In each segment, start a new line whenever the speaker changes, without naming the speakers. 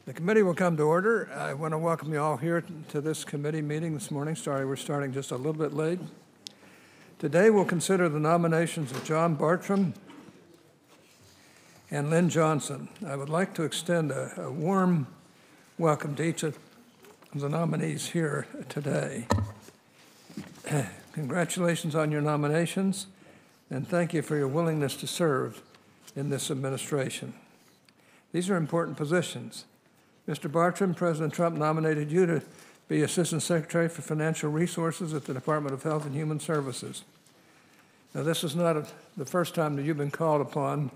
The committee will come to order. I want to welcome you all here to this committee meeting this morning. Sorry, we're starting just a little bit late. Today we'll consider the nominations of John Bartram and Lynn Johnson. I would like to extend a warm welcome to each of the nominees here today. Congratulations on your nominations, and thank you for your willingness to serve in this administration. These are important positions. Mr. Bartram, President Trump nominated you to be Assistant Secretary for Financial Resources at the Department of Health and Human Services. Now, this is not the first time that you've been called upon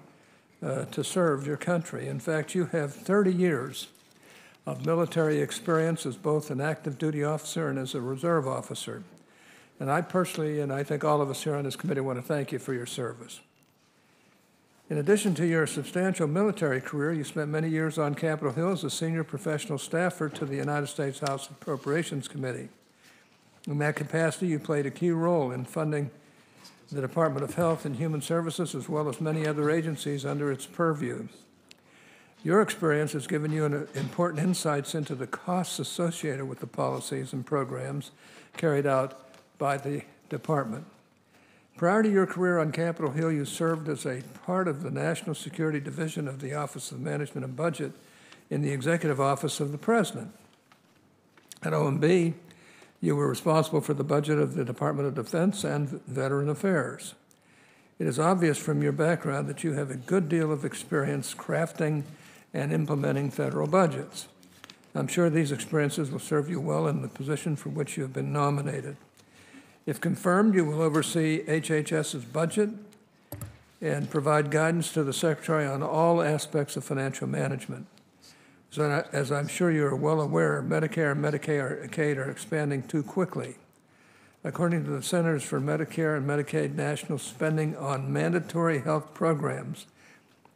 to serve your country. In fact, you have 30 years of military experience as both an active duty officer and as a reserve officer. And I personally, and I think all of us here on this committee, want to thank you for your service. In addition to your substantial military career, you spent many years on Capitol Hill as a senior professional staffer to the United States House Appropriations Committee. In that capacity, you played a key role in funding the Department of Health and Human Services, as well as many other agencies under its purview. Your experience has given you important insights into the costs associated with the policies and programs carried out by the department. Prior to your career on Capitol Hill, you served as a part of the National Security Division of the Office of Management and Budget in the Executive Office of the President. At OMB, you were responsible for the budget of the Department of Defense and Veteran Affairs. It is obvious from your background that you have a good deal of experience crafting and implementing federal budgets. I'm sure these experiences will serve you well in the position for which you have been nominated. If confirmed, you will oversee HHS's budget and provide guidance to the Secretary on all aspects of financial management. So, as I'm sure you are well aware, Medicare and Medicaid are expanding too quickly. According to the Centers for Medicare and Medicaid, national spending on mandatory health programs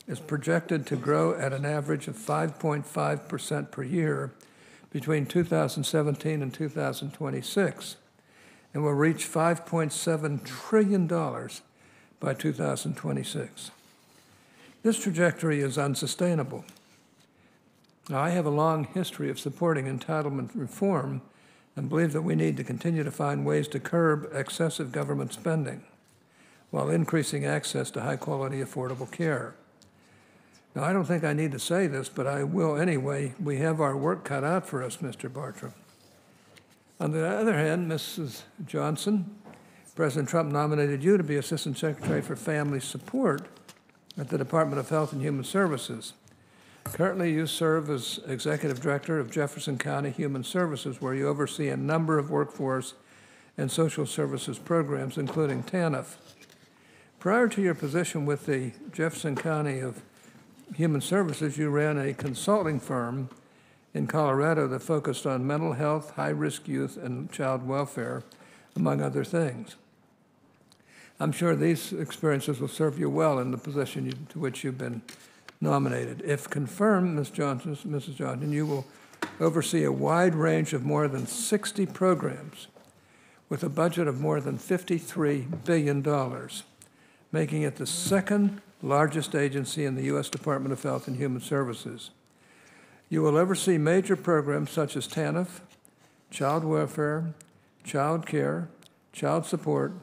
is projected to grow at an average of 5.5% per year between 2017 and 2026. And will reach $5.7 trillion by 2026. This trajectory is unsustainable. Now, I have a long history of supporting entitlement reform and believe that we need to continue to find ways to curb excessive government spending while increasing access to high-quality, affordable care. Now, I don't think I need to say this, but I will anyway. We have our work cut out for us, Mr. Bartram. On the other hand, Mrs. Johnson, President Trump nominated you to be Assistant Secretary for Family Support at the Department of Health and Human Services. Currently, you serve as Executive Director of Jefferson County Human Services, where you oversee a number of workforce and social services programs, including TANF. Prior to your position with the Jefferson County of Human Services, you ran a consulting firm in Colorado that focused on mental health, high-risk youth, and child welfare, among other things. I'm sure these experiences will serve you well in the position to which you've been nominated. If confirmed, Mrs. Johnson, you will oversee a wide range of more than 60 programs with a budget of more than $53 billion, making it the second largest agency in the U.S. Department of Health and Human Services. You will oversee major programs such as TANF, child welfare, child care, child support,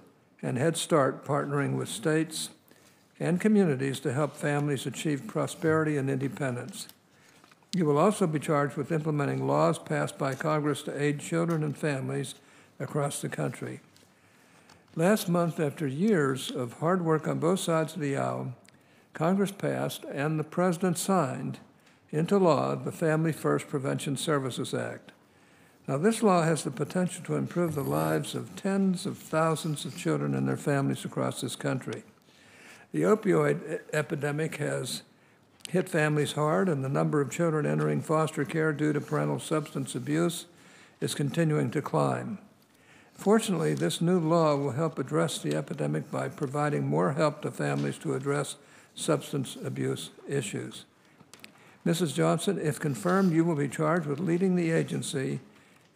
and Head Start, partnering with states and communities to help families achieve prosperity and independence. You will also be charged with implementing laws passed by Congress to aid children and families across the country. Last month, after years of hard work on both sides of the aisle, Congress passed and the President signed into law the Family First Prevention Services Act. Now, this law has the potential to improve the lives of tens of thousands of children and their families across this country. The opioid epidemic has hit families hard, and the number of children entering foster care due to parental substance abuse is continuing to climb. Fortunately, this new law will help address the epidemic by providing more help to families to address substance abuse issues. Mrs. Johnson, if confirmed, you will be charged with leading the agency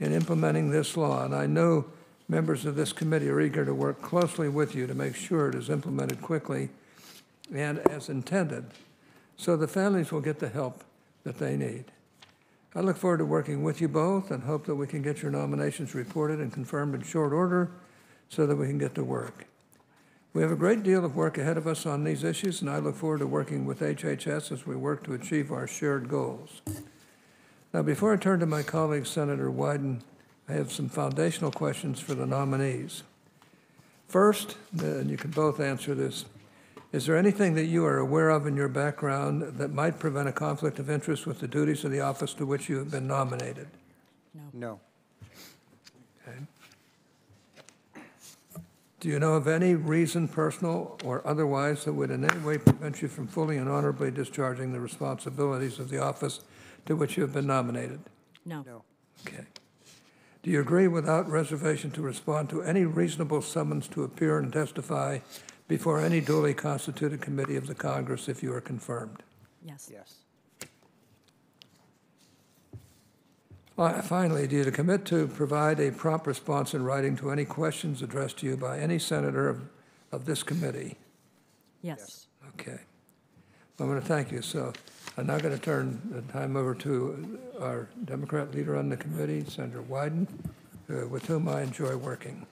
in implementing this law, and I know members of this committee are eager to work closely with you to make sure it is implemented quickly and as intended, so the families will get the help that they need. I look forward to working with you both and hope that we can get your nominations reported and confirmed in short order so that we can get to work. We have a great deal of work ahead of us on these issues, and I look forward to working with HHS as we work to achieve our shared goals. Now, before I turn to my colleague, Senator Wyden, I have some foundational questions for the nominees. First, and you can both answer this, is there anything that you are aware of in your background that might prevent a conflict of interest with the duties of the office to which you have been nominated?
No.
Okay. Do you know of any reason, personal or otherwise, that would in any way prevent you from fully and honorably discharging the responsibilities of the office to which you have been nominated?
No.
Okay. Do you agree without reservation to respond to any reasonable summons to appear and testify before any duly constituted committee of the Congress if you are confirmed?
Yes.
Yes.
Finally, do you commit to provide a prompt response in writing to any questions addressed to you by any senator of this committee?
Yes.
Okay. I'm going to thank you. So I'm now going to turn the time over to our Democrat leader on the committee, Senator Wyden, with whom I enjoy working.